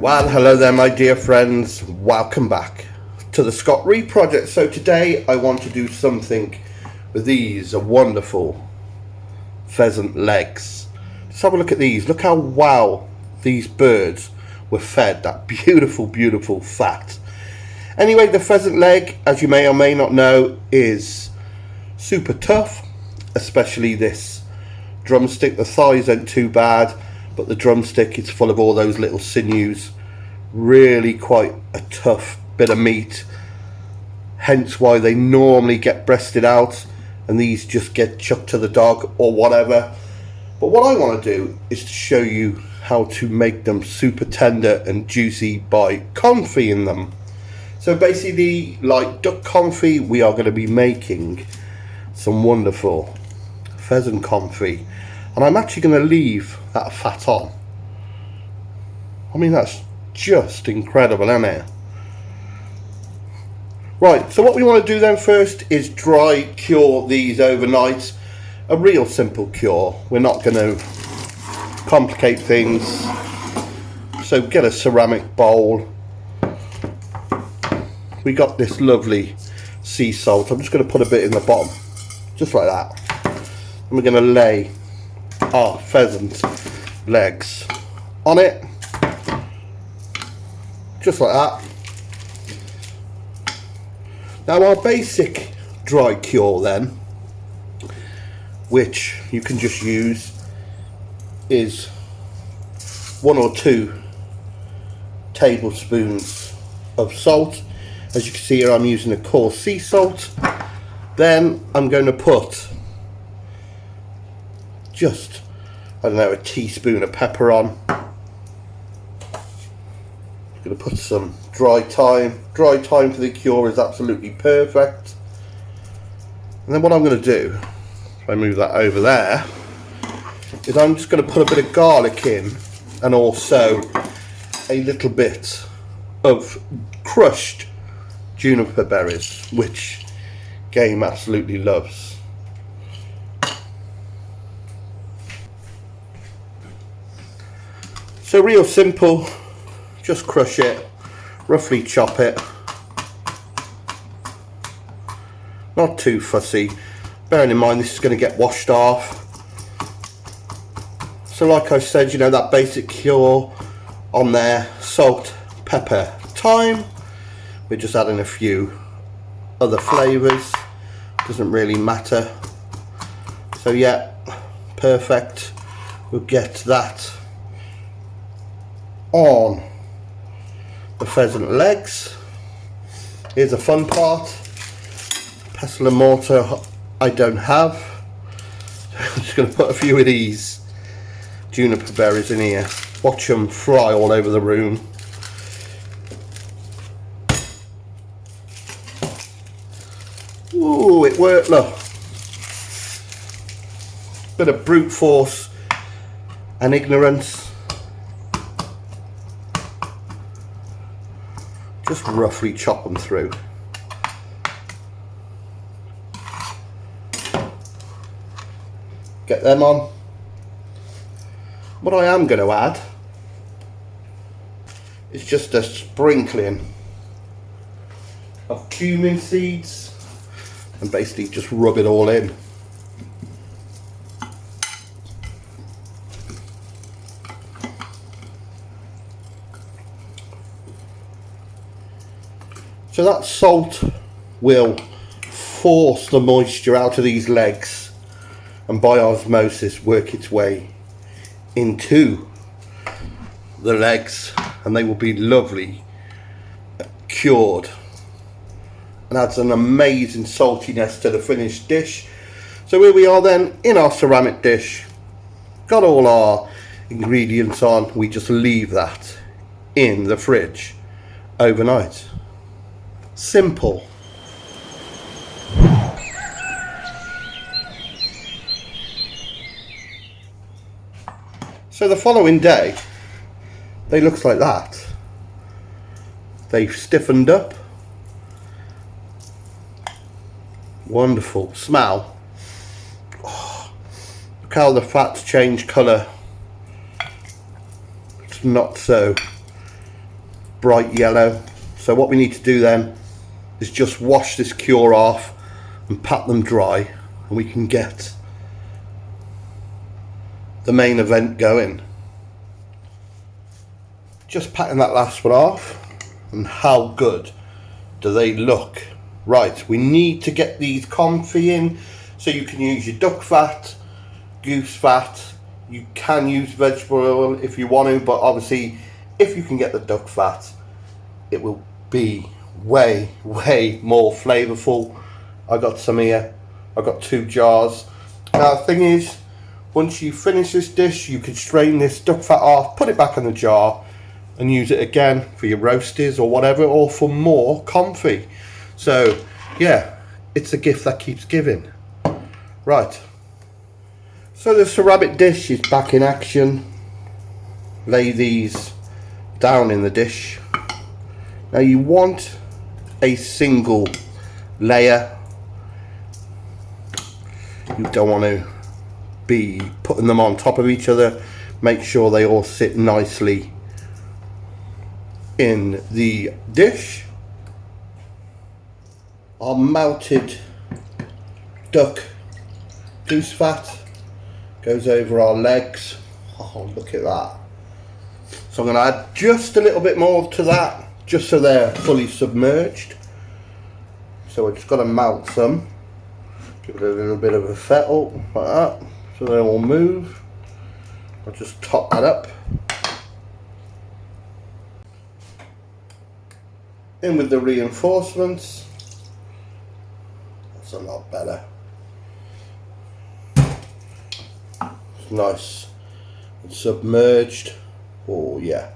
Well, hello there my dear friends, welcome back to the Scott Reed project. So today I want to do something with these wonderful pheasant legs. Just have a look at these, look how well these birds were fed that beautiful fat. Anyway, the pheasant leg, as you may or may not know, is super tough, especially this drumstick. The thighs aren't too bad, but the drumstick is full of all those little sinews. Really quite a tough bit of meat, hence why they normally get breasted out and these just get chucked to the dog or whatever. But what I want to do is to show you how to make them super tender and juicy by confit them. So basically, like duck confit, we are going to be making some wonderful pheasant confit, and I'm actually going to leave that fat on. I mean, that's just incredible, isn't it? Right, so what we want to do then first is dry cure these overnight. A real simple cure. We're not going to complicate things. So get a ceramic bowl. We got this lovely sea salt. I'm just going to put a bit in the bottom, just like that. And we're going to lay our pheasant legs on it, just like that. Now our basic dry cure then, which you can just use, is 1 or 2 tablespoons of salt. As you can see here, I'm using a coarse sea salt. Then I'm going to put just, I don't know, a teaspoon of pepper on. I'm going to put some dry thyme. Dry thyme for the cure is absolutely perfect. And then what I'm going to do, if I move that over there, is I'm just going to put a bit of garlic in, and also a little bit of crushed juniper berries, which game absolutely loves. So real simple, just crush it, roughly chop it, not too fussy, bearing in mind this is going to get washed off. So like I said, you know, that basic cure on there, salt, pepper, thyme. We're just adding a few other flavours, doesn't really matter. So yeah, perfect. We'll get that on the pheasant legs. Here's a fun part. Pestle and mortar I don't have. I'm just going to put a few of these juniper berries in here. Watch them fly all over the room. Ooh, it worked, look. Bit of brute force and ignorance. Just roughly chop them through. Get them on. What I am going to add is just a sprinkling of cumin seeds, and basically just rub it all in. So that salt will force the moisture out of these legs and by osmosis work its way into the legs, and they will be lovely cured, and adds an amazing saltiness to the finished dish. So here we are then in our ceramic dish, got all our ingredients on. We just leave that in the fridge overnight. Simple. So the following day they look like that. They've stiffened up. Wonderful smell. Oh, look how the fat's changed colour. It's not so bright yellow. So what we need to do then is just wash this cure off and pat them dry, and we can get the main event going. Just patting that last one off, and how good do they look? Right, we need to get these confit in, so you can use your duck fat, goose fat, you can use vegetable oil if you want to, but obviously if you can get the duck fat, it will be way more flavorful. I got some here, I got 2 jars. Now the thing is, once you finish this dish, you can strain this duck fat off, put it back in the jar and use it again for your roasties or whatever, or for more confit. So yeah, it's a gift that keeps giving. Right, so the ceramic dish is back in action. Lay these down in the dish. Now you want a single layer. You don't want to be putting them on top of each other. Make sure they all sit nicely in the dish. Our melted duck goose fat goes over our legs. Oh, look at that. So I'm going to add just a little bit more to that, just so they're fully submerged. So I just got to melt some, give it a little bit of a fettle like that, so they all move. I'll just top that up. In with the reinforcements. That's a lot better. It's nice and submerged. Oh yeah.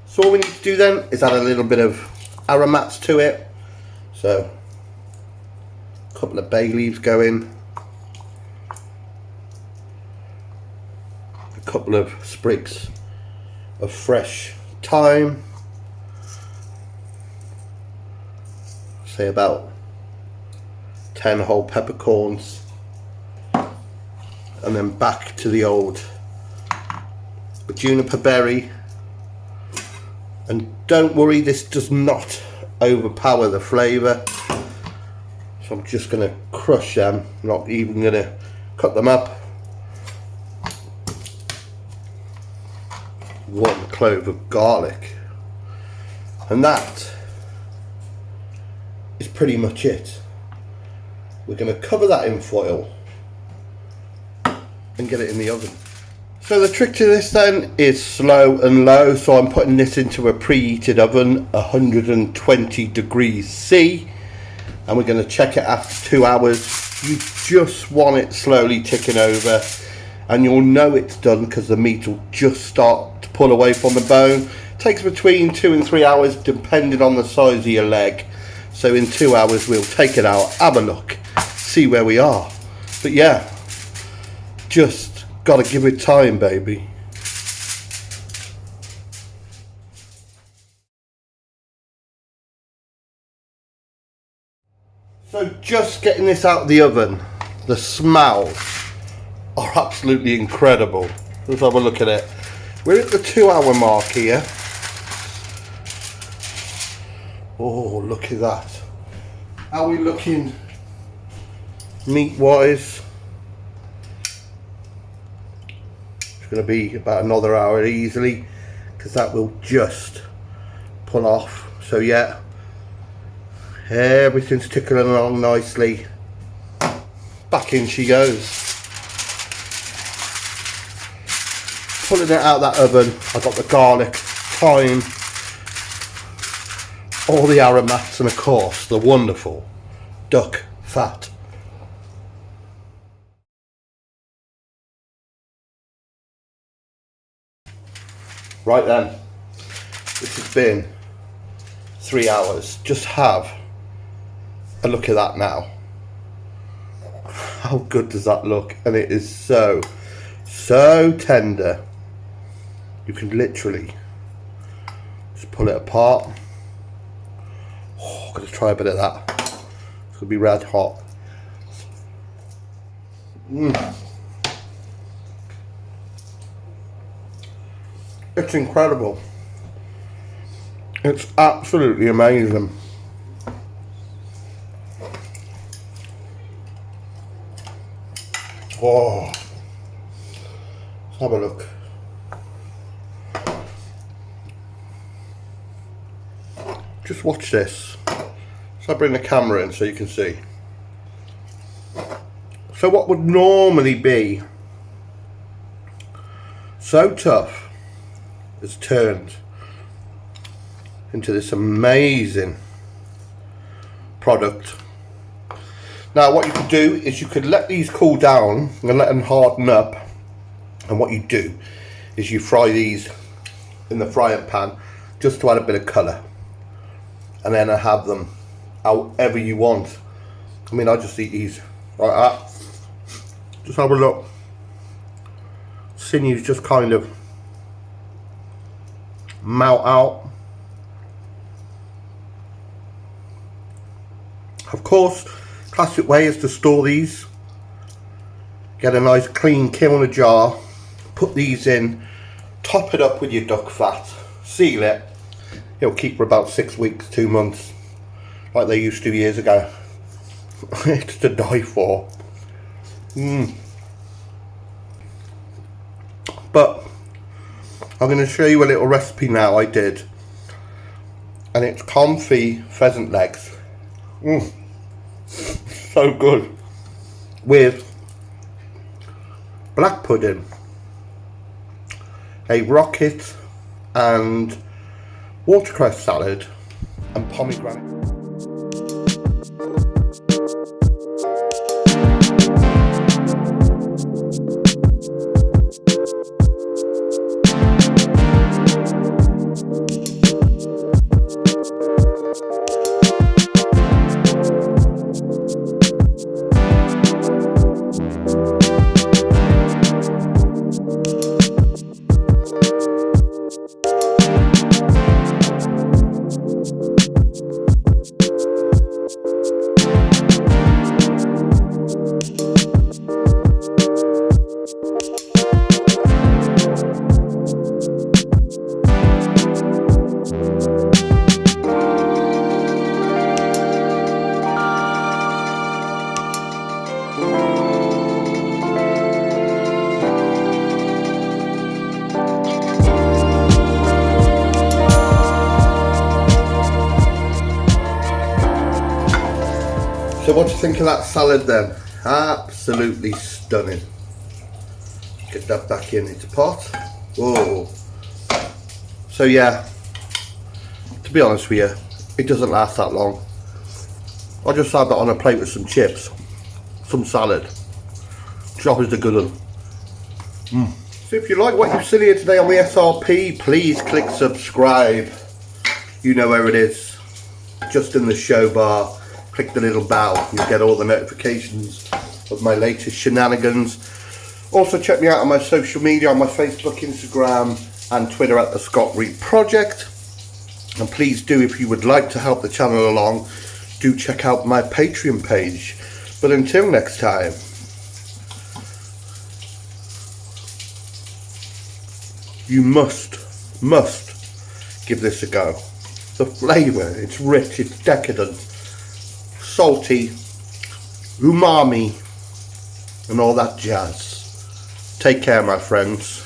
So all we need to do then is add a little bit of aromats to it. So a couple of bay leaves go in, a couple of sprigs of fresh thyme, say about 10 whole peppercorns, and then back to the old juniper berry. And don't worry, this does not overpower the flavour. So I'm just going to crush them, not even going to cut them up. 1 clove of garlic, and that is pretty much it. We're going to cover that in foil and get it in the oven. So the trick to this then is slow and low. So I'm putting this into a preheated oven, 120 degrees C, and we're going to check it after 2 hours. You just want it slowly ticking over, and you'll know it's done because the meat will just start to pull away from the bone. It takes between 2 and 3 hours depending on the size of your leg. So in 2 hours we'll take it out, have a look, see where we are. But yeah, just gotta give it time, baby. So just getting this out of the oven, the smells are absolutely incredible. Let's have a look at it. We're at the 2 hour mark here. Oh, look at that. How are we looking meat wise? It's going to be about another hour easily, because that will just pull off. So yeah, everything's ticking along nicely. Back in she goes. Pulling it out of that oven, I got the garlic, thyme, all the aromats, and of course the wonderful duck fat. Right then, this has been 3 hours. Just have a look at that now. How good does that look? And it is so tender. You can literally just pull it apart. Oh, I'm going to try a bit of that. It's going to be red hot. It's incredible. It's absolutely amazing. Oh, let's have a look. Just watch this. So I bring the camera in so you can see. So what would normally be so tough is turned into this amazing product. Now what you could do is you could let these cool down and let them harden up, and what you do is you fry these in the frying pan just to add a bit of colour, and then I have them however you want. I mean, I just eat these like that. Just have a look. Sinews just kind of melt out. Of course, classic way is to store these. Get a nice clean kiln jar, put these in, top it up with your duck fat, seal it. It'll keep for about 6 weeks, 2 months, like they used to years ago. It's to die for. But I'm going to show you a little recipe now I did, and it's confit pheasant legs. So good, with black pudding, a rocket and watercress salad, and pomegranate. So what do you think of that salad then? Absolutely stunning. Get that back in its pot. Whoa. So yeah, to be honest with you, it doesn't last that long. I just had that on a plate with some chips, some salad. Chop is the good one. So if you like what you've seen here today on the SRP, please click subscribe. You know where it is, just in the show bar. Click the little bell, you'll get all the notifications of my latest shenanigans. Also check me out on my social media, on my Facebook, Instagram and Twitter at the Scott Reap Project. And please do, if you would like to help the channel along, do check out my Patreon page. But until next time, you must give this a go. The flavour, it's rich, it's decadent, salty, umami, and all that jazz. Take care, my friends.